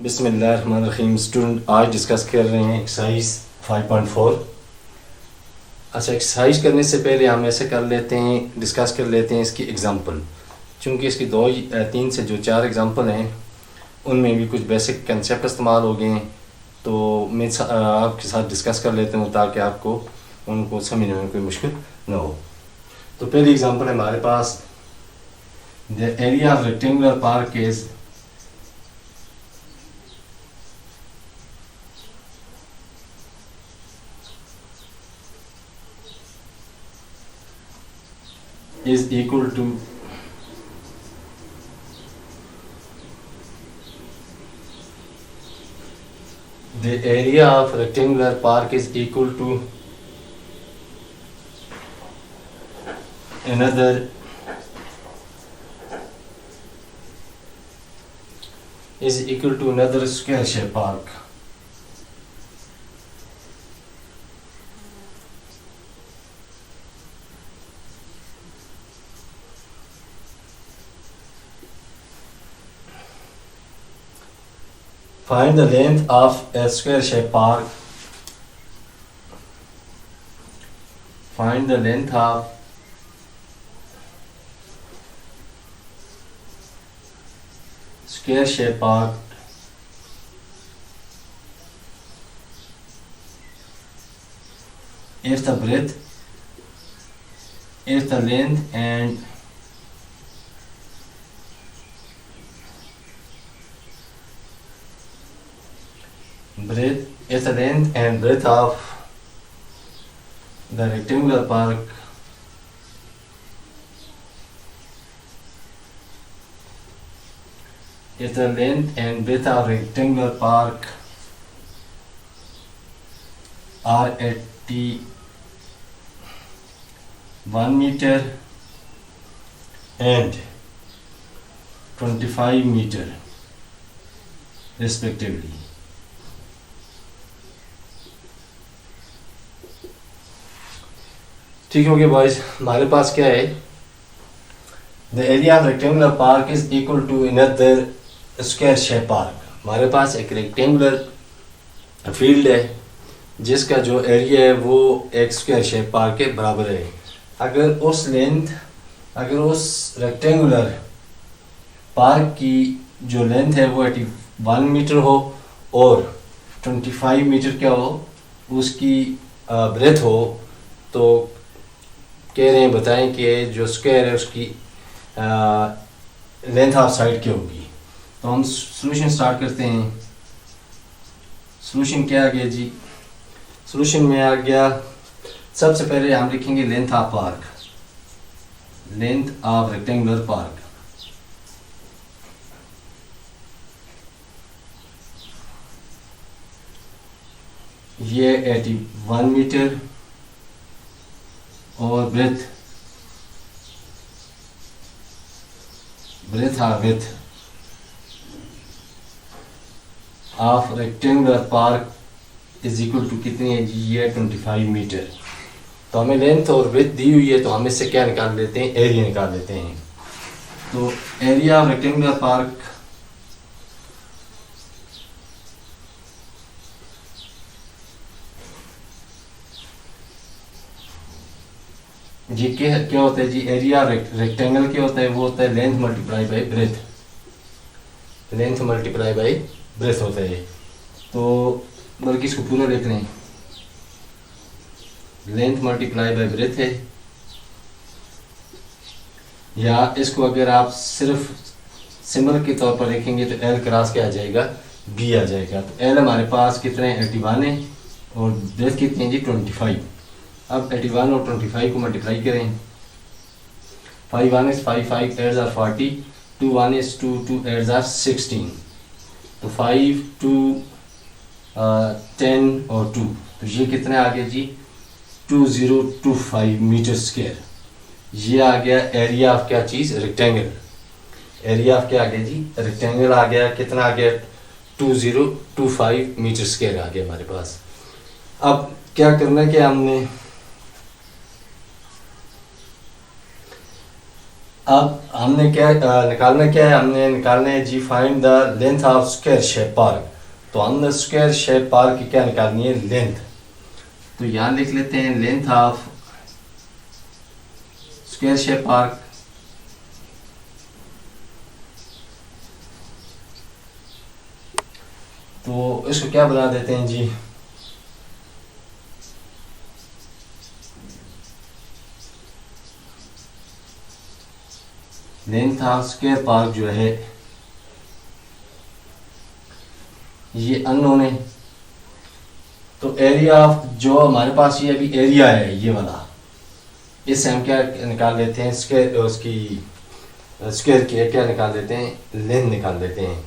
बिस्मिल्लाहिर्रहमानिर्रहीम। स्टूडेंट आज डिस्कस कर रहे हैं एक्सरसाइज 5.4। अच्छा, एक्सरसाइज करने से पहले हम ऐसे कर लेते हैं, डिस्कस कर लेते हैं इसकी एग्जांपल। चूँकि इसकी 3 से जो 4 एग्जांपल हैं उनमें भी कुछ बेसिक कंसेप्ट इस्तेमाल हो गए हैं, तो मैं आपके साथ डिस्कस कर लेता हूँ ताकि आपको उनको समझने में कोई मुश्किल ना हो। तो पहली एग्जांपल है हमारे पास, the area of rectangular park is equal to the area of rectangular park is equal to another square shaped park. Find the length of a square shaped park. Find the length of square shaped park if the breadth, if the length and breadth of the rectangular park if the length and breadth of rectangular park are at 1 meter and 25 meter respectively. ठीक हो गया boys. हमारे पास क्या है, the area of rectangular park is equal to another square shape park. हमारे पास एक रेक्टेंगुलर फील्ड है जिसका जो एरिया है वो एक स्क्वायर शेप पार्क के बराबर है। अगर उस रेक्टेंगुलर पार्क की जो लेंथ है वो 81 मीटर हो और 25 मीटर क्या हो उसकी ब्रेथ हो, तो कह रहे हैं बताएं कि जो स्क्वायर है उसकी लेंथ ऑफ साइड क्या होगी। तो हम सॉल्यूशन स्टार्ट करते हैं। सॉल्यूशन क्या आ गया जी, सॉल्यूशन में आ गया, सबसे पहले हम लिखेंगे length of park, length of rectangular park. ये 81 मीटर और breadth width of rectangular park is equal to कितनी है जी, ये 25 मीटर। तो हमें लेंथ और विड्थ दी हुई है, तो हम इससे क्या निकाल लेते हैं, एरिया निकाल लेते हैं। तो एरिया ऑफ रेक्टेंगुलर पार्क जी क्या होता है जी, एरिया रेक्टेंगल क्या होता है, वो होता है length multiply by breath, length multiply by breath होता है। तो बल्कि इसको पूरा लिख लें, लेंथ मल्टीप्लाई बाय ब्रेथ है, या इसको अगर आप सिर्फ सिंबल के तौर पर लिखेंगे तो एल क्रॉस क्या आ जाएगा, बी आ जाएगा। तो एल हमारे पास कितने 81 है और ब्रेथ कितनी है जी 25। अब 81 और 25 को मल्टीप्लाई करें, 5 1 is 5, 5 8 are 40, 2 1 is 2, 2 8 are 16। तो 5 2 10 और 2, तो ये कितना आ गया जी 2025 मीटर स्क्वायर। ये आ गया एरिया ऑफ क्या चीज़, रेक्टेंगल। एरिया ऑफ क्या आ गया जी, रेक्टेंगल आ गया, कितना आ गया 2025 मीटर स्क्वायर आ गया हमारे पास। अब क्या करना है कि हमने अब हमने क्या निकालना क्या है, हमने निकालना है जी find the length of square shape park. तो हमने स्क्वायर शेप पार्क की क्या निकालनी है, लेंथ। तो यहाँ लिख लेते हैं length of square shape park. तो इसको क्या बना देते हैं जी, लेंथ ऑफ स्क्वायर पार्क जो है ये अननोन है। तो एरिया ऑफ जो हमारे पास ये अभी एरिया है ये वाला, इससे हम क्या निकाल लेते हैं, स्क्वायर उसकी स्क्वायर की क्या निकाल देते हैं, लेंथ निकाल देते हैं।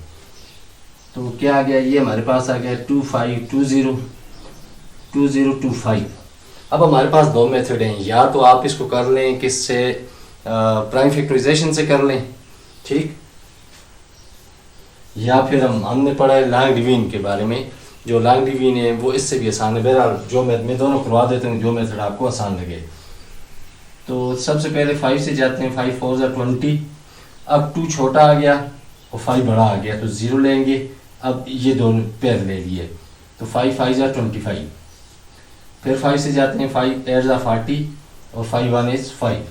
तो क्या आ गया, ये हमारे पास आ गया 2520 अब हमारे पास दो मेथड हैं, या तो आप इसको कर लें किससे, प्राइम फैक्टराइजेशन से कर लें, ठीक, या फिर हमने पढ़ा है लॉन्ग डिवीजन के बारे में। जो लॉन्ग डिवीजन है वो इससे भी आसान है। बहरहाल जो मैं दोनों करवा देता हूँ, जो मेथड आपको आसान लगे। तो सबसे पहले 5 से जाते हैं, 5 4 20। अब 2 छोटा आ गया और 5 बड़ा आ गया, तो 0 लेंगे। अब ये दोनों पेयर ले लिए, तो 5 5 25। फिर 5 से जाते हैं, 5 8 40 और 5 1 5।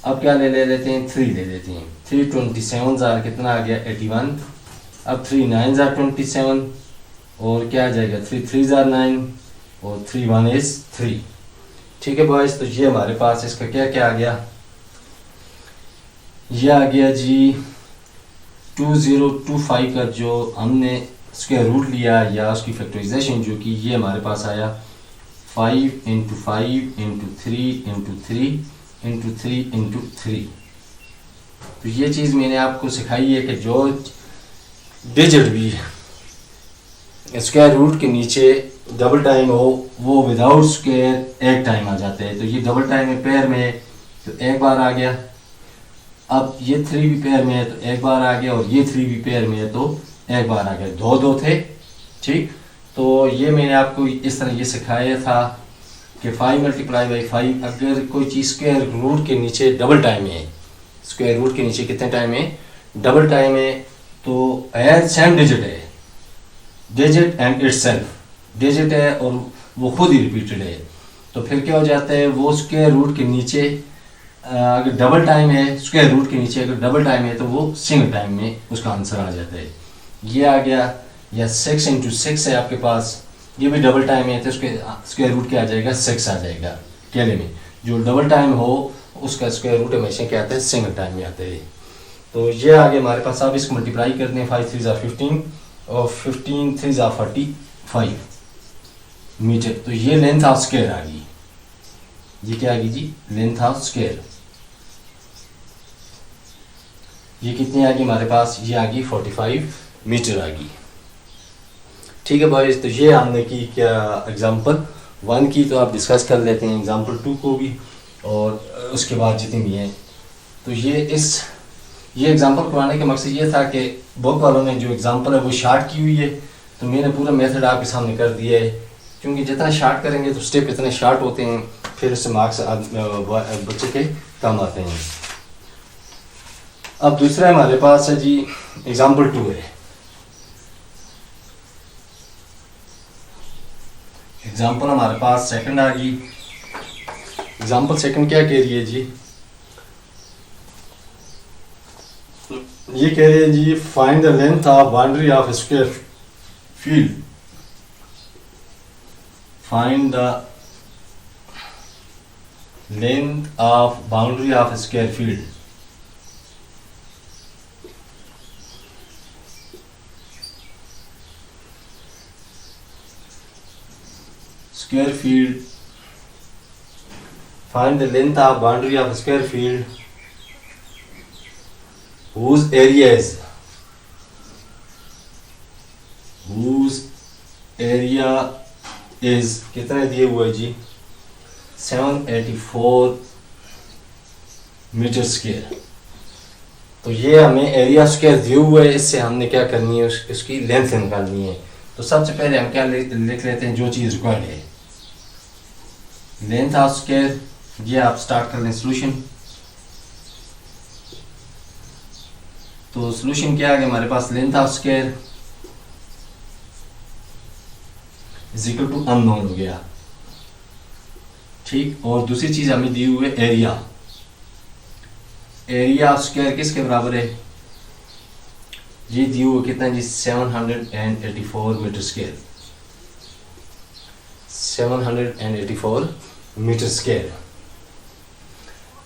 अब क्या ले लेते हैं, 3 ले लेते हैं। 3 27 कितना आ गया, 81। अब 3 9 27 और क्या आ जाएगा, 3 3 9 और 3 1 3। ठीक है बॉयज, तो ये हमारे पास इसका क्या क्या आ गया, ये आ गया जी 2025 का जो हमने स्क्वायर रूट लिया या उसकी फैक्टराइजेशन जो की, ये हमारे पास आया 5 × 5 × 3 × 3 × 3 × 3। तो ये चीज़ मैंने आपको सिखाई है कि जो डिजिट भी स्क्वायर रूट के नीचे डबल टाइम हो वो विदाउट स्क्वायर एक टाइम आ जाते हैं। तो ये डबल टाइम है पेयर में है तो एक बार आ गया। अब ये 3 भी पेयर में है तो एक बार आ गया, और ये 3 भी पेयर में है तो एक बार आ गया। दो थे, ठीक। तो ये मैंने आपको इस तरह ये सिखाया था कि 5 × 5 अगर कोई चीज़ स्क्वायर रूट के नीचे डबल टाइम है, स्क्वायर रूट के नीचे कितने टाइम है, डबल टाइम है, तो एज सेम डिजिट है, डिजिट एंड इटसेल्फ डिजिट है और वो खुद ही रिपीटेड है, तो फिर क्या हो जाता है, वो स्क्वायर रूट के नीचे अगर डबल टाइम है, स्क्वायर रूट के नीचे अगर डबल टाइम है तो वो सिंगल टाइम में उसका आंसर आ जाता है। ये आ गया, या 6 × 6 है आपके पास, ये भी डबल टाइम है तो उसके स्क्वायर रूट क्या आ जाएगा, 6 आ जाएगा। अकेले में जो डबल टाइम हो उसका स्क्वायर रूट हमेशा क्या आता है, सिंगल टाइम में आता है। तो ये आगे हमारे पास, आप इसको मल्टीप्लाई करते हैं, 5 3 15 और 15 3 45 मीटर। तो ये लेंथ ऑफ स्क्वायर आ गई, ये क्या आ गई जी, लेंथ ऑफ स्क्वायर। ये कितनी आ गई हमारे पास, ये आ गई 45 मीटर आ गई। ठीक है बॉयज, तो ये हमने की क्या एग्जांपल 1 की, तो आप डिस्कस कर लेते हैं एग्जांपल 2 को भी और उसके बाद जितनी भी हैं। तो ये एग्जांपल करवाने का मकसद ये था कि बुक वालों ने जो एग्जांपल है वो शार्ट की हुई है, तो मैंने पूरा मेथड आपके सामने कर दिया है, क्योंकि जितना शार्ट करेंगे तो स्टेप इतने शार्ट होते हैं, फिर उससे मार्क्स बच्चे के कम आते हैं। अब दूसरा हमारे पास है जी एग्जांपल 2 है। एग्जांपल हमारे पास सेकंड आ गई। एग्जांपल सेकंड क्या कह रही है जी, ये कह रही है जी find the length of boundary of square field, find the length of boundary of square field. Square field, find the length of boundary of square field whose area is कितना दिए हुआ है जी, 784 मीटर स्क्वायर। तो ये हमें area square दिए हुआ है, इससे हमने क्या करनी है, उसकी लेंथ निकालनी है। तो सबसे पहले हम क्या लिख लेते हैं, जो चीज़ रिक्वायर्ड है, लेंथ ऑफ स्क्वायर। ये आप स्टार्ट कर लें सोल्यूशन। तो सोल्यूशन क्या आ गया हमारे पास, length of square is equal to unknown हो गया, ठीक। और दूसरी चीज हमें दी हुई है एरिया, एरिया ऑफ स्क्वायर किसके बराबर है, ये दी हुई कितना जी 784 मीटर स्क्वायर, 784 मीटर स्क्वायर।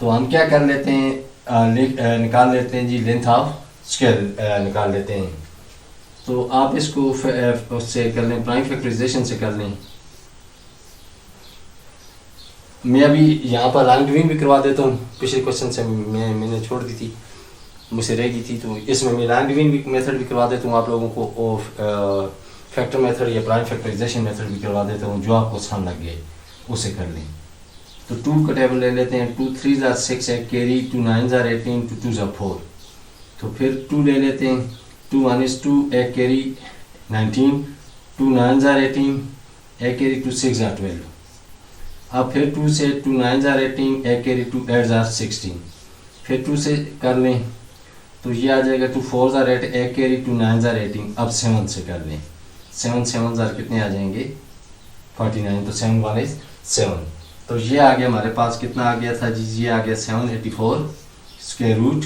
तो हम क्या कर लेते हैं, निकाल लेते हैं जी लेंथ ऑफ स्क्वायर निकाल लेते हैं। तो आप इसको उससे कर लें, प्राइम फैक्टराइजेशन से कर लें। मैं अभी यहाँ पर लॉन्ग डिवीजन भी करवा देता हूँ, पिछले क्वेश्चन से मैंने छोड़ दी थी, मुझसे रह गई थी, तो इसमें मैं लॉन्ग डिवीजन भी मेथड भी करवा देता हूँ आप लोगों को, और फैक्टर मेथड या प्राइम फैक्टराइजेशन मेथड भी करवा देता हूँ, जो आपको आसान लगे उसे कर लें। तो 2 का टेबल ले लेते हैं, 2 3 जार 6 है कैरी, 2 9 जार 18, 2 2 जार 4। तो फिर 2 ले लेते हैं, 2 1 is 2 एक कैरी 19, 2 9 जार 18 एक कैरी 2 6 जार 12। अब फिर 2 से 2 9 जार 18 एक कैरी 2 8 जार 16। फिर 2 से कर लें तो ये आ जाएगा 2 4 जार 8 एक कैरी 2 9 जार 18। अब 7 से कर लें, 7 7 जार कितने आ जाएंगे 49, तो 7 1 is 7। तो ये आ गया हमारे पास, कितना आ गया था जी, ये आ गया 784 स्क्वायर रूट।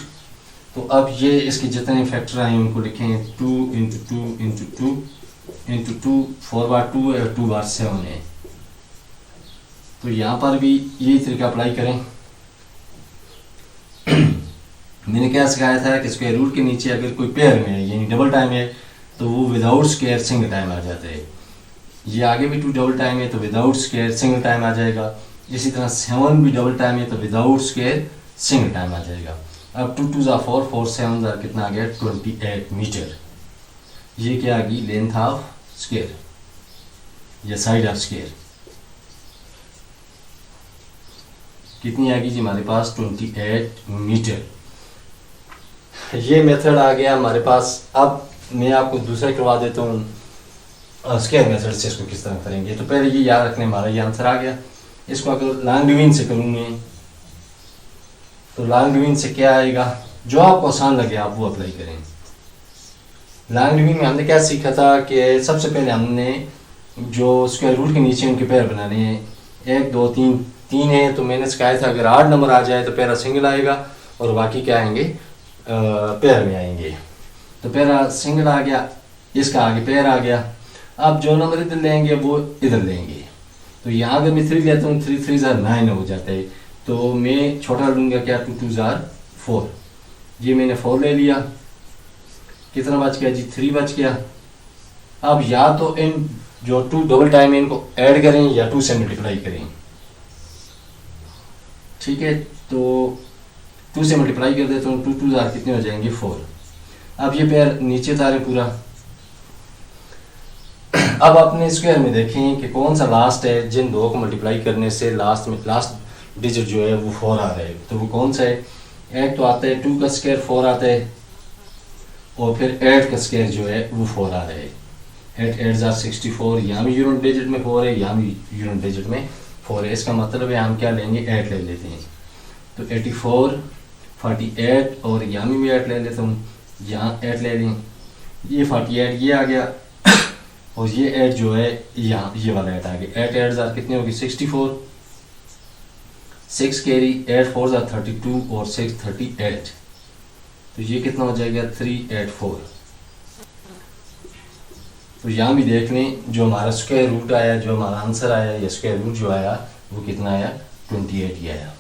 तो अब ये इसके जितने फैक्टर आए उनको लिखें, 2 इंटू 2 इंटू 2 इंटू 2, 4 बार 2 है और 2 बार 7 है। तो यहाँ पर भी यही तरीका अप्लाई करें। मैंने क्या सिखाया था कि स्क्वायर रूट के नीचे अगर कोई पेयर में है यानी डबल टाइम है तो वो विदाउट स्क्वायर सिंगल टाइम आ जाता है। ये आगे भी 2 डबल टाइम है तो विदाउट स्क्वायर सिंगल टाइम आ जाएगा। इसी तरह 7 भी डबल टाइम है तो विदाउट स्क्वायर सिंगल टाइम आ जाएगा। अब 2 2 जार 4, 4 7 जार कितना आ गया 28 मीटर। ये क्या आ गई लेंथ ऑफ स्क्वायर या साइड ऑफ स्क्वायर, कितनी आ गई जी हमारे पास 28 मीटर। ये मेथड आ गया हमारे पास। अब मैं आपको दूसरा करवा देता हूँ स्क्वायर मेथड से इसको किस तरह करेंगे। तो पहले ये याद रखने, हमारा ये आंसर आ गया। इसको अगर लॉन्ग डिवीजन से करूँगे तो लॉन्ग डिवीजन से क्या आएगा, जो आपको आसान लगे आप वो अप्लाई करें। लॉन्ग डिवीजन में हमने क्या सीखा था कि सबसे पहले हमने जो स्क्वायर रूट के नीचे उनके पैर बनाने हैं, 1 2 3 3 है तो मैंने सिखाया था अगर 8 नंबर आ जाए तो पैरा सिंगल आएगा और बाकी क्या आएंगे पैर में आएंगे। तो पैरा सिंगल आ गया, इसका आगे पैर आ गया। अब जो नंबर इधर लेंगे वो इधर लेंगे। तो यहाँ अगर मैं 3 लेता हूँ 3 3 जार 9 हो जाता है, तो मैं छोटा लूँगा क्या 2 2 जार 4। ये मैंने 4 ले लिया, कितना बच गया जी 3 बच गया। अब या तो इन जो 2 डबल टाइम है इनको ऐड करें या 2 से मल्टीप्लाई करें, ठीक है। तो 2 से मल्टीप्लाई कर देता हूँ, 2 2 जार कितने हो जाएंगे 4। अब ये पैर नीचे तारे पूरा। अब अपने स्क्वायर में देखें कि कौन सा लास्ट है जिन दो को मल्टीप्लाई करने से लास्ट डिजिट जो है वो 4 आ रहा है। तो वो कौन सा है, एक तो आता है 2 का स्क्वायर 4 आता है और फिर 8 का स्क्वायर जो है वो 4 आ रहा है। 8 8 जार 64, यहाँ भी यूनिट डिजिट में 4 है, यहाँ भी यूनिट डिजिट में 4 है। इसका मतलब है हम क्या लेंगे 8 ले लेते हैं। तो 84 48 और यहाँ भी 8 ले लेता हूँ, यहाँ 8 ले लें, ये 48 ये आ गया और ये 8 जो है यहाँ ये वाला 8 आ गया। 8 8 जार कितने होगी 64, 6 कैरी 8 4 जार 32 और 6 38। तो ये कितना हो जाएगा 384। तो यहाँ भी देख लें जो हमारा स्क्वायर रूट आया, जो हमारा आंसर आया या स्क्वायर रूट जो आया वो कितना आया 28 ही आया।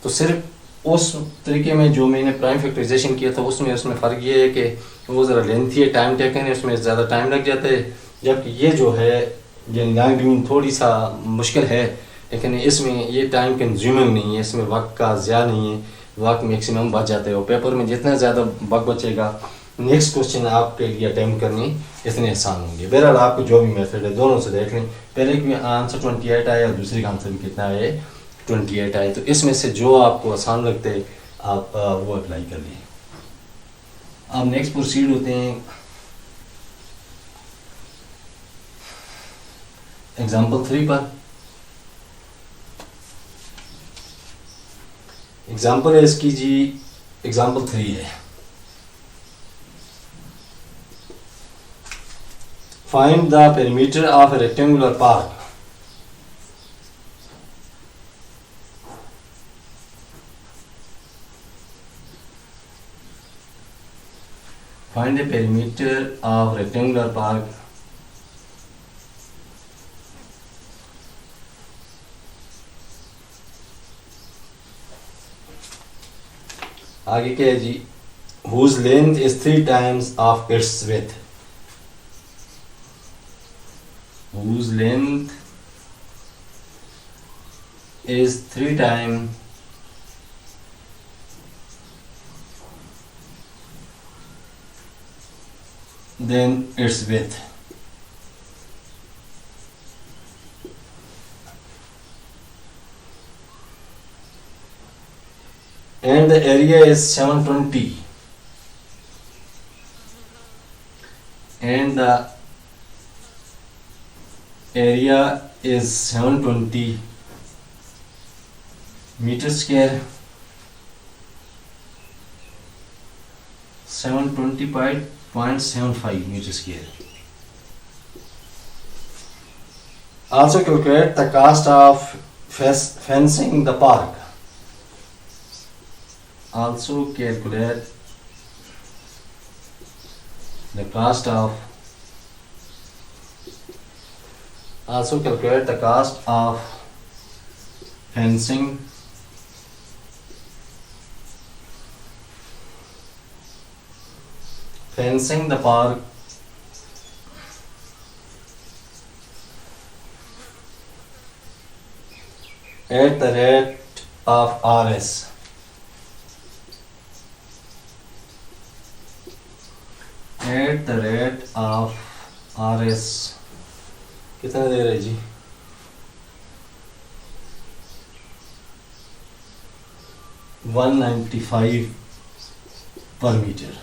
तो सिर्फ उस तरीके में जो मैंने प्राइम फैक्टराइजेशन किया था उसमें फ़र्क ये है कि वो ज़रा लेंथी है, टाइम टेकन है, उसमें ज़्यादा टाइम लग जाता है। जबकि ये जो है ये लॉन्ग डिवीजन थोड़ी सा मुश्किल है, लेकिन इसमें ये टाइम कंज्यूमिंग नहीं है, इसमें वक्त का ज़्यादा नहीं है, वक्त मैक्सिमम बच जाते हो। पेपर में जितना ज़्यादा वक्त बचेगा नेक्स्ट क्वेश्चन आपके लिए अटेम्प्ट करने इतने आसान होंगे। बहरहाल आपको जो भी मेथड है दोनों से देख लें। पहले की आंसर 28 आया और दूसरे का आंसर भी कितना है 28 आए। तो इसमें से जो आपको आसान लगते हैं आप वो अप्लाई कर लें। अब नेक्स्ट प्रोसीड होते हैं एग्जाम्पल 3 पर। एग्जाम्पल है इसकी जी एग्जाम्पल 3 है। Find the perimeter of a rectangular park. Find the perimeter of rectangular park. आगे क्या है जी? Whose length is 3 times of its width. Whose length is 3 times than its width. And the area is 720. And the area is 720 meter square. 720.75 meter square. Also calculate the cost of fencing the park. Also calculate the cost of fencing the park at the rate of RS. At the rate of RS. कितना दे रहे जी? 195 पर metre.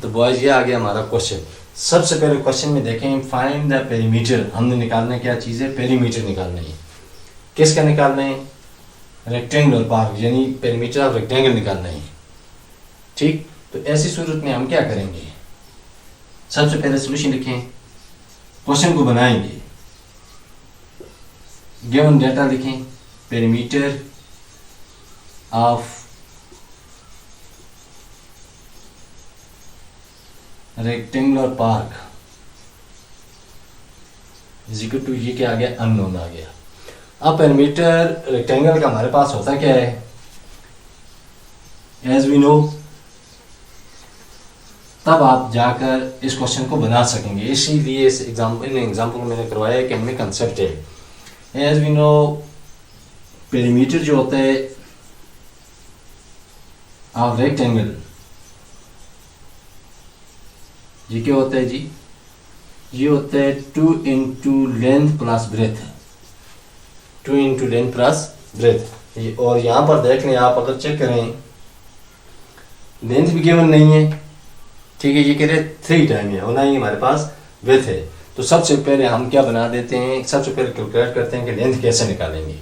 तो boys ये आ गया हमारा question. सबसे पहले question में देखें, फाइंड द पेरीमीटर। हमने निकालना है क्या चीज़ है? पेरीमीटर निकालना है। किसका निकालना है? रेक्टेंगुलर पार्क, यानी पेरीमीटर ऑफ रेक्टेंगल निकालना है। ठीक, तो ऐसी सूरत में हम क्या करेंगे? सबसे पहले सोल्यूशन लिखें, क्वेश्चन को बनाएंगे, गिवन डेटा लिखें, perimeter of rectangular park is equal to, ये क्या आ गया? अननोन आ गया। अब पेरीमीटर रेक्टेंगल का हमारे पास होता क्या है? एज वी नो, तब आप जाकर इस क्वेश्चन को बना सकेंगे। इसीलिए इस एग्जाम्पल मैंने करवाया कि इनमें कंसेप्ट है। एज वी नो, पेरीमीटर जो होता है ऑफ रेक्टेंगल, ये क्या होता है जी? ये होता है 2 into length plus breadth. 2 into length plus breadth. और यहाँ पर देख लें आप, अगर चेक करें, लेंथ भी गिवन नहीं है, ठीक है, ये कह रहे 3 टाइम है, होना ही हमारे पास विड्थ है। तो सबसे पहले हम क्या बना देते हैं? सबसे पहले कैलकुलेट करते हैं कि लेंथ कैसे निकालेंगे।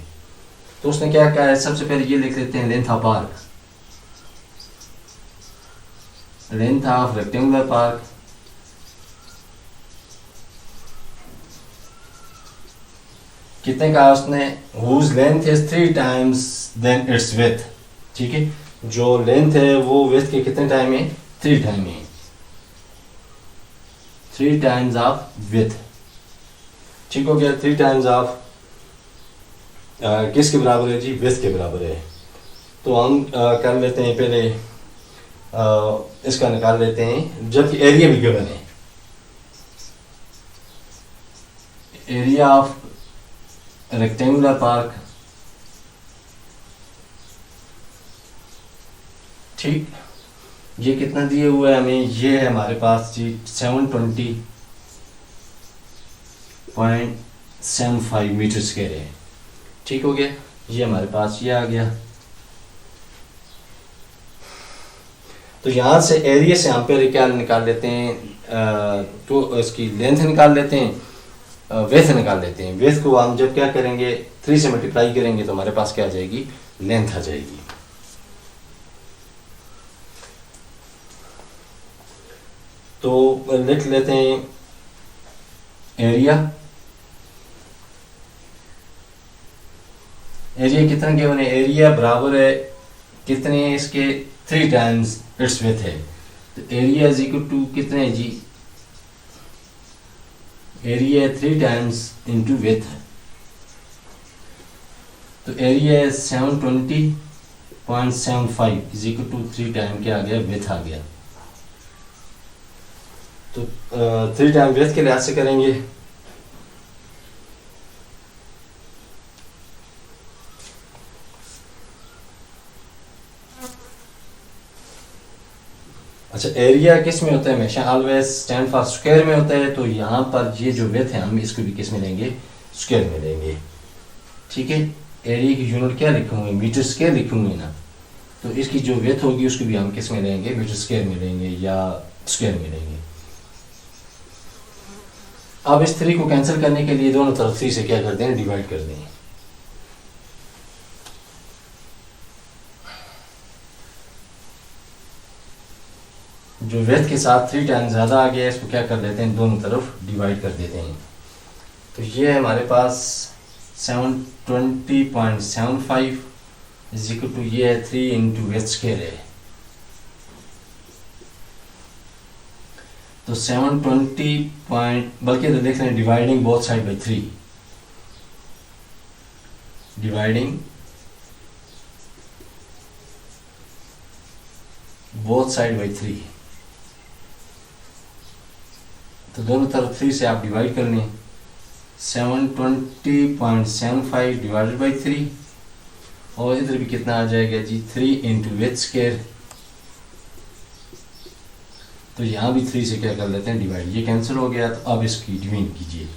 तो उसने क्या कहा है? सबसे पहले ये लिख देते हैं, length of park, length of rectangular park कितने कहा उसने? whose length is 3 times than its width। ठीक है, जो लेंथ है वो विड्थ के कितने टाइम है? 3 टाइम है। 3 टाइम्स ऑफ विड्थ। ठीक हो गया। 3 टाइम्स ऑफ किसके बराबर है जी? विड्थ के बराबर है। तो हम कर लेते हैं पहले, इसका निकाल लेते हैं, जबकि एरिया भी गिवन है। एरिया ऑफ रेक्टेंगुलर पार्क, ठीक, ये कितना दिए हुआ है हमें? ये है हमारे पास जी 720.75 मीटर स्क्वायर है। ठीक हो गया, ये हमारे पास ये आ गया। तो यहाँ से एरिया से हम पहले क्या निकाल लेते हैं? तो इसकी लेंथ निकाल लेते हैं, विड्थ निकाल लेते हैं। विड्थ को हम जब क्या करेंगे? 3 से मल्टीप्लाई करेंगे तो हमारे पास क्या आ जाएगी? लेंथ आ जाएगी। तो तो लिख लेते हैं एरिया। एरिया कितना गिवन है, एरिया बराबर है कितने इसके 3 टाइम्स इट्स विड्थ है। तो एरिया इज इक्वल टू कितने है जी, एरिया 3 टाइम्स इंटू विड्थ है। तो area 720.75 is equal to 3 time क्या आ गया, विड्थ आ गया। तो 3 टाइम विड्थ के लिहाज से करेंगे। अच्छा, एरिया किस में होता है, हमेशा ऑलवेज स्टैंड फॉर स्क्वायर में होता है। तो यहाँ पर ये जो विड्थ है हम इसको भी किस में लेंगे, स्क्वायर में लेंगे। ठीक है, एरिया की यूनिट क्या लिखूंगे, मीटर स्क्वायर लिखूंगे ना। तो इसकी जो विड्थ होगी उसको भी हम किस में लेंगे, मीटर स्क्वायर में लेंगे या स्क्वायर में लेंगे। अब इस 3 को कैंसिल करने के लिए दोनों तरफ 3 से क्या कर दें, डिवाइड कर दें। जो विड्थ के साथ 3 टाइम ज़्यादा आ गया इसको क्या कर लेते हैं, दोनों तरफ डिवाइड कर देते हैं। तो ये है हमारे पास 720.75 इज इक्वल टू ये है 3 इंटू विड्थ स्क्वायर है। तो 720 पॉइंट, बल्कि तो देख रहे हैं dividing both side by 3, dividing both side by 3। तो दोनों तरफ 3 से आप डिवाइड कर लें। 720.75 डिवाइडेड बाई 3 और इधर भी कितना आ जाएगा जी, 3 इंटू विड्थ स्क्वायर। तो यहाँ भी 3 से क्या कर लेते हैं, डिवाइड, ये कैंसिल हो गया। तो अब इसकी डिवीजन कीजिए।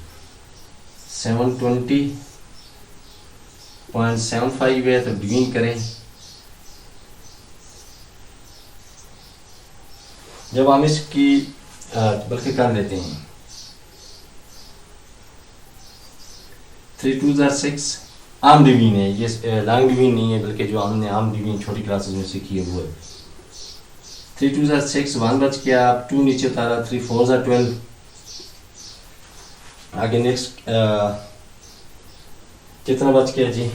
720.75 है तो डिवीजन करें। जब हम इसकी बल्कि कर लेते हैं 3 2 6, आम डिवीजन है ये, लॉन्ग डिवीजन नहीं है, बल्कि जो हमने आम डिवीजन छोटी क्लासेस में सीखी है वो है। 3 2 6, 1 बच गया, 2 नीचे उतारा, 3 4 12। आगे नेक्स्ट कितना बच गया जी,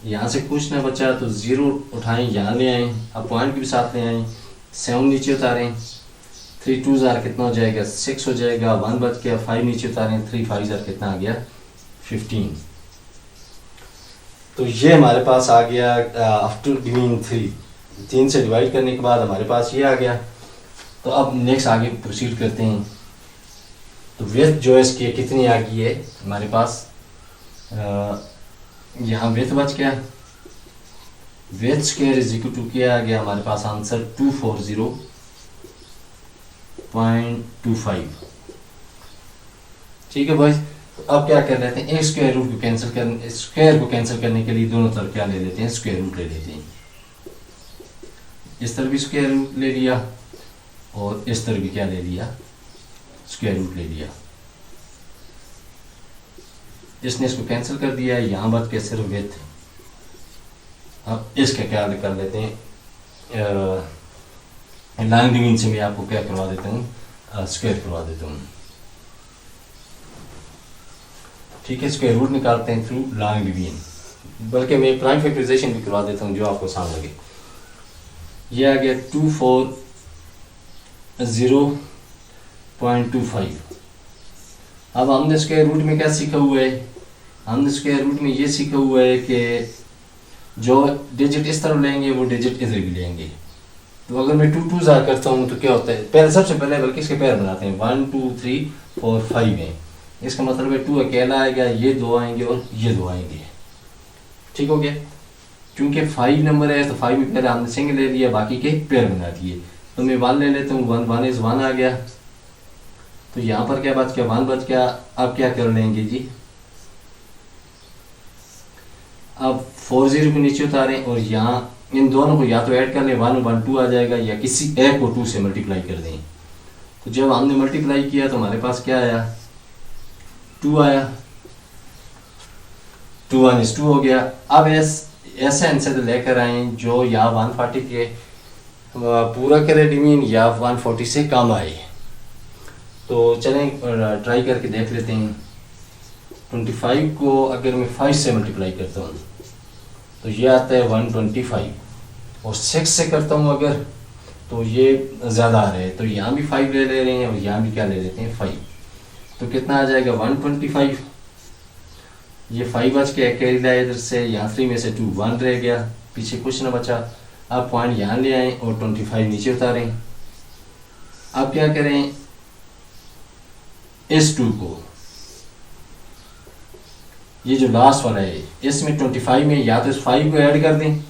यहाँ से कुछ ना बचा तो 0 उठाएं, यहाँ ले आए, अब पॉइंट के भी साथ ले आए, 7 नीचे उतारें, 3 2 कितना हो जाएगा, 6 हो जाएगा, 1 बच गया, 5 नीचे उतारें, 3 5 कितना आ गया, 15। तो ये हमारे पास आ गया आफ्टर डिवीजन 3 से डिवाइड करने के बाद हमारे पास ये आ गया। तो अब नेक्स्ट आगे प्रोसीड करते हैं। तो विड्थ जो है इसकी कितनी आ गई है हमारे पास, यहाँ विड्थ बच गया, width square is equal to क्या आ गया हमारे पास आंसर 240.25। ठीक है भाई, अब क्या कर लेते हैं, एक स्क्वायर रूट को कैंसिल करने, स्क्वायर को कैंसिल करने के लिए दोनों तरफ क्या ले लेते हैं, स्क्वायर रूट ले लेते हैं। इस तरफ भी स्क्वायर रूट ले लिया और इस तरफ भी क्या ले लिया, स्क्वायर रूट ले लिया। इसने इसको कैंसिल कर दिया, यहाँ बच के सिर्फ विड्थ। अब इसका क्या कर लेते हैं, लॉन्ग डिवीजन से मैं आपको क्या करवा देता हूँ, स्क्वायर करवा देता हूँ। ठीक है, स्क्वायर रूट निकालते हैं थ्रू लॉन्ग डिवीजन, बल्कि मैं प्राइम फैक्टराइजेशन भी करवा देता हूँ जो आपको आसान लगे। ये आ गया 240.25। अब हमने स्क्वायर रूट में क्या सीखा हुआ है, हमने स्क्वायर रूट में ये सीखा हुआ है कि जो डिजिट इस तरफ लेंगे वो डिजिट इधर भी लेंगे। तो अगर मैं 2 2 करता हूँ तो क्या होता है, पहले सबसे पहले बल्कि इसके पैर बनाते हैं, 1 2 3 4 5 है। इसका मतलब है 2 अकेला आएगा, ये 2 आएंगे और ये 2 आएंगे। ठीक हो गया, क्योंकि 5 नंबर है तो 5 में पहले हमने सिंगल ले लिया, बाकी के पैर बना दिए। तो मैं 1 ले लेता हूँ, 1 इज 1 आ गया। तो यहाँ पर क्या बच गया, 1 बच गया। अब क्या कर लेंगे जी, अब 40 को नीचे उतारें और यहाँ इन दोनों को या तो ऐड कर लें, 1 1 2 आ जाएगा, या किसी एक को 2 से मल्टीप्लाई कर दें। तो जब हमने मल्टीप्लाई किया तो हमारे पास क्या आया, 2 आया, 2 1 is 2 हो गया। अब ऐसे आंसर लेकर आए जो या 140 के पूरा करे डिवीजन या 140 से कम आए। तो चलें ट्राई करके देख लेते हैं। 25 को अगर मैं 5 से मल्टीप्लाई करता हूँ तो ये आता है 125, और 6 से करता हूँ अगर तो ये ज़्यादा आ रहा है, तो यहाँ भी 5 ले रहे हैं और यहाँ भी क्या ले लेते हैं 5, तो कितना आ जाएगा 125। ये 5 बच के एक कैरी लाया इधर से, यहाँ 3 में से 2 1 रह गया, पीछे कुछ ना बचा। अब पॉइंट यहाँ ले आएँ और 25 नीचे उतारें। अब क्या करें, इस 2 को, ये जो लास्ट वाला है इसमें 25 में या तो इस 5 को ऐड कर दें,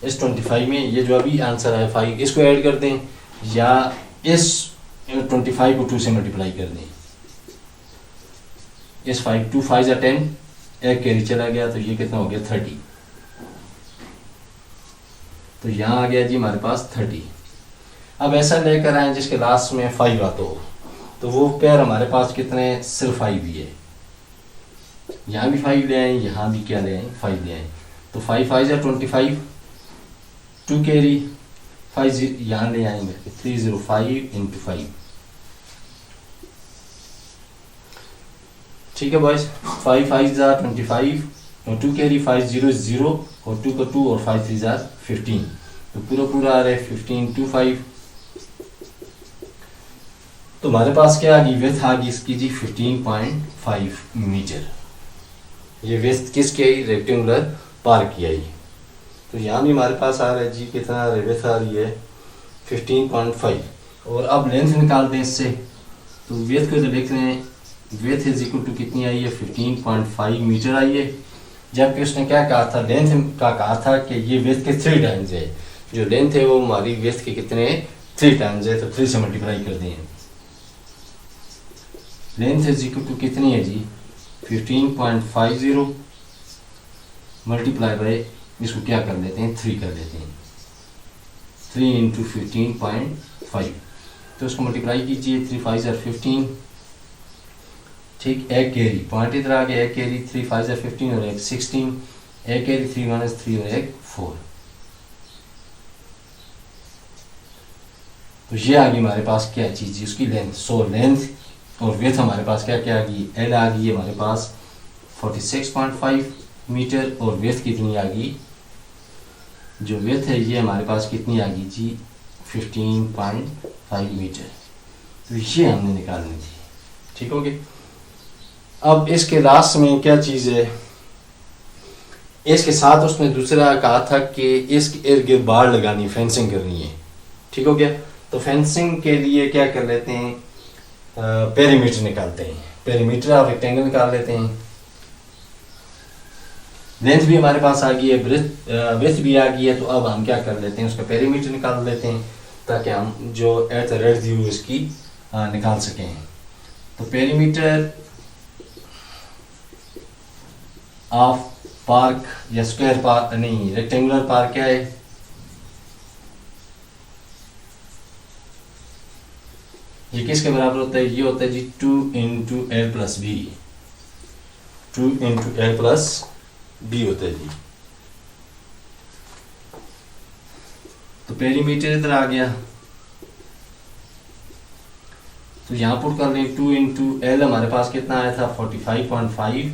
इस 25 में ये जो अभी आंसर है 5 इसको ऐड कर दें, या इस 25 को 2 से मल्टीप्लाई कर दें। इस 5 2 5 या 10, एक कैरी चला गया तो ये कितना हो गया 30, तो यहाँ आ गया जी हमारे पास 30। अब ऐसा लेकर आए जिसके लास्ट में 5 आता हो, तो वो पेयर हमारे पास कितने, सिर्फ 5 ही है। यहाँ भी 5 ले आए, यहाँ भी क्या ले आए 5 ले आए, तो 5 5 या 25, 2 कैरी 5 यहाँ ले आएंगे 305 इंटू 5। ठीक है बॉयज, 5 5 जार 25 और 2 कैरी 5 0 0 और 2 का 2 और 5 3 जार 15, तो पूरा पूरा आ रहा है 15 2 5। तो हमारे पास क्या आ गई, विड्थ आ गई इसकी जी 15.5 मीटर। ये विड्थ किसकी आई, रेक्टेंगुलर पार्क की आई। तो यहाँ भी हमारे पास आ रहा है जी कितना, विड्थ आ रही है 15.5, और अब लेंथ निकालते हैं इससे। तो विड्थ को जो लिख रहे हैं, विड्थ इज इक्वल टू कितनी आई है 15.5 मीटर आई है, जबकि उसने क्या कहा था, लेंथ का कहा था कि ये विड्थ के 3 टाइम्स है। जो लेंथ है वो हमारी विड्थ के कितने 3 टाइम्स है, तो 3 से मल्टीप्लाई कर दें। लेंथ इज इक्वल टू कितनी है जी 15.50 मल्टीप्लाई बाय, इसको क्या कर लेते हैं 3 कर लेते हैं, 3 इंटू 15.5, तो उसको मल्टीप्लाई कीजिए, 3 5 ज़र 15, ठीक, एक कैरी पॉइंट इधर आ गया, एक कैरी 3 5 ज़र 15 और एक 16, एक कैरी 3 1 3 और एक 4, तो ये आ गई हमारे पास क्या चीज़, उसकी लेंथ। सो लेंथ और विड्थ हमारे पास क्या क्या आ गई, एल आ गई हमारे पास 46.5 मीटर, और विड्थ कितनी आ गई, जो विड्थ है ये हमारे पास कितनी आ गई जी 15.5 मीटर। तो ये हमने निकालनी थी, ठीक हो गया। अब इसके लास्ट में क्या चीज़ है, इसके साथ उसने दूसरा कहा था कि इसके इर्द गिर्द बाड़ लगानी, फेंसिंग करनी है, ठीक हो गया। तो फेंसिंग के लिए क्या कर लेते हैं, पेरीमीटर निकालते हैं, पेरीमीटर ऑफ रेक्टेंगल निकाल लेते हैं। लेंथ भी हमारे पास आ गई है, विड्थ भी आ गई है, तो अब हम क्या कर लेते हैं, उसका पेरीमीटर निकाल लेते हैं ताकि हम जो एट द रेट व्यू इसकी निकाल सकें। तो पेरीमीटर ऑफ पार्क या स्क्वायर पार्क नहीं, रेक्टेंगुलर पार्क क्या है, ये किसके बराबर होता है, ये होता है जी 2 into L plus B, 2 into L plus B होता है जी। तो पेरीमीटर इधर आ गया, तो यहाँ पुट कर लें 2 इंटू एल, हमारे पास कितना आया था 45.5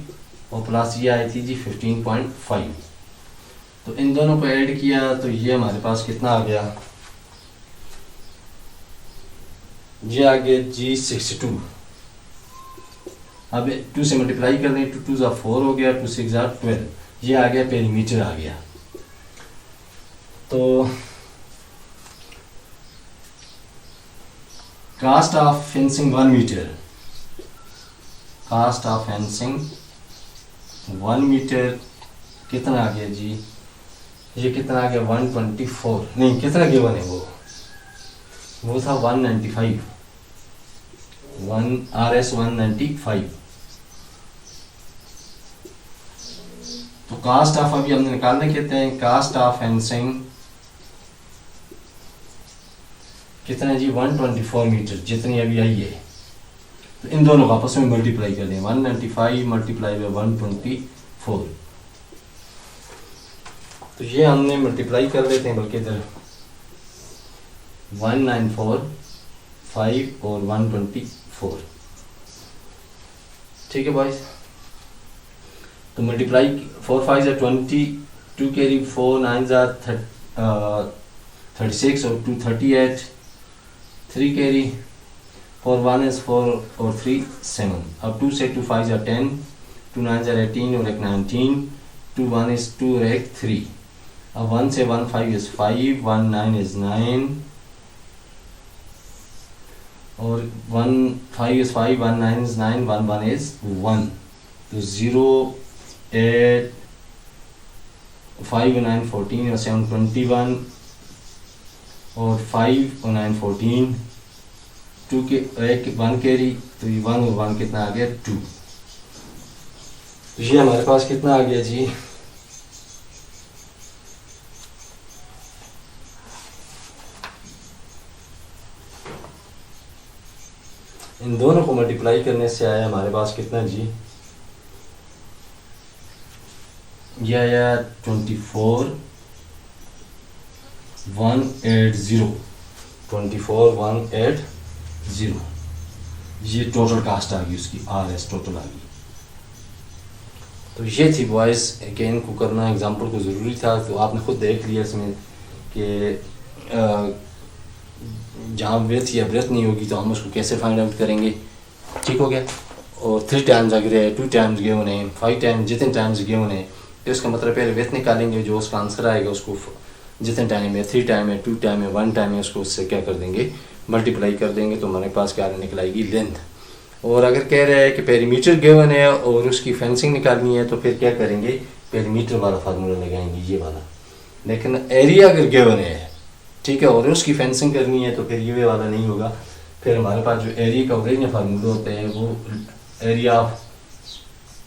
और प्लस ये आई थी जी 15.5, तो इन दोनों को ऐड किया तो ये हमारे पास कितना आ गया, ये आ गया जी 62। अब 2 से मल्टीप्लाई कर दें, 2 2 ज़ा 4 हो गया, 2 6 ज़ा 12, ये आ गया पेरीमीटर आ गया। तो cost of fencing 1 metre, cost of fencing 1 metre कितना आ गया जी, ये कितना आ गया 124, नहीं कितना गिवन है वो था 195, RS 195। तो कास्ट ऑफ अभी हमने निकालने कहते हैं, कास्ट ऑफ फेंसिंग कितना है जी 124 मीटर, जितनी अभी आई है। तो इन दोनों को आपस में मल्टीप्लाई कर दें, 195 मल्टीप्लाई बाय 124, तो ये हमने मल्टीप्लाई कर लेते हैं, बल्कि इधर 194 5 और 124। ठीक है बॉयज, तो मल्टीप्लाई 4 5 ज़ा 20, 2 कैरी 4 9 ज़ा 36 और 2 38, 3 कैरी 4 1 is 4 और 3 7। अब 2 से 2 5 ज़ा 10, 2 9 ज़ा 18 और एक 19, 2 1 is 2 और एक 3। अब 1 से 1 5 is 5, 1 9 is 9 और 1 5 is 5, 1 9 is 9, 1 1 is 1। तो 0 8 5 और 9 14 और 7 21 और 5 और 9 14, 2 के एक 1 कैरी, तो ये 1 और 1 कितना आ गया 2। तो ये हमारे पास कितना आ गया जी, इन दोनों को मल्टीप्लाई करने से आया हमारे पास कितना जी, ये आया 24 180, 24 180। ये टोटल कास्ट आ गई उसकी, RS टोटल आ गई। तो ये थी बॉयज़ कि इनको करना एग्जाम्पल को ज़रूरी था। तो आपने खुद देख लिया इसमें कि जहाँ ब्रेथ या ब्रेथ नहीं होगी तो हम उसको कैसे फाइंड आउट करेंगे। ठीक हो गया। और 3 टाइम्स अगर है, 2 टाइम्स गए उन्हें, 5 टाइम्स जितने टाइम्स गए उन्हें, तो इसका मतलब पहले ब्रेथ निकालेंगे, जो उसका आंसर आएगा उसको जितने टाइम है, 3 टाइम है, 2 टाइम है, 1 टाइम है, उसको उससे क्या कर देंगे, मल्टीप्लाई कर देंगे। तो हमारे पास क्या निकल आएगी, लेंथ। और अगर कह रहे हैं कि पेरीमीटर गिवन है और उसकी फेंसिंग निकालनी है, तो फिर क्या करेंगे, पेरीमीटर वाला फार्मूला लगाएंगे, ये वाला। लेकिन एरिया अगर गिवन है, ठीक है, और उसकी फेंसिंग करनी है, तो फिर ये वाला नहीं होगा। फिर हमारे पास जो एरिया का ओरिजिनल फार्मूला होता है वो एरिया ऑफ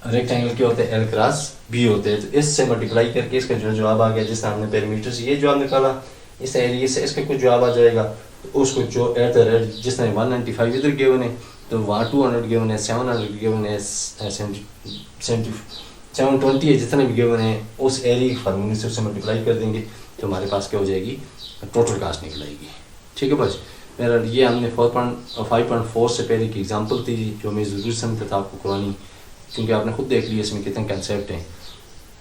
रेक्टेंगल के होते हैं, L क्रॉस B होते हैं। तो इससे मल्टीप्लाई करके इसका जो जवाब आ गया, जिससे हमने पेरीमीटर से ये जवाब निकाला, इस एरिया से इसका कुछ जवाब आ जाएगा, तो उसको जो एट द रेट जिसने 195 इधर गिवन है, तो वहाँ 200 गिवन है, 700 गिवन है, 720 है, जितने भी गिवन है, उस एरिया की फार्मूले से उससे मल्टीप्लाई कर देंगे, तो हमारे पास क्या हो जाएगी, टोटल कास्ट निकल आएगी। ठीक है बस, मेरा ये हमने 5.4 से पहले की एग्जांपल थी, जो मैं ज़रूर समझता था आपको करवानी, क्योंकि आपने खुद देख लिया इसमें कितने कंसेप्ट हैं,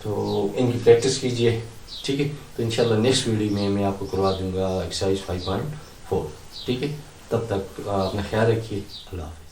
तो इनकी प्रैक्टिस कीजिए। ठीक है, तो इंशाल्लाह नेक्स्ट वीडियो में मैं आपको करवा दूंगा एक्सरसाइज 5.4। ठीक है, तब तक अपना ख्याल रखिए। अल्लाह हाफ़िज़।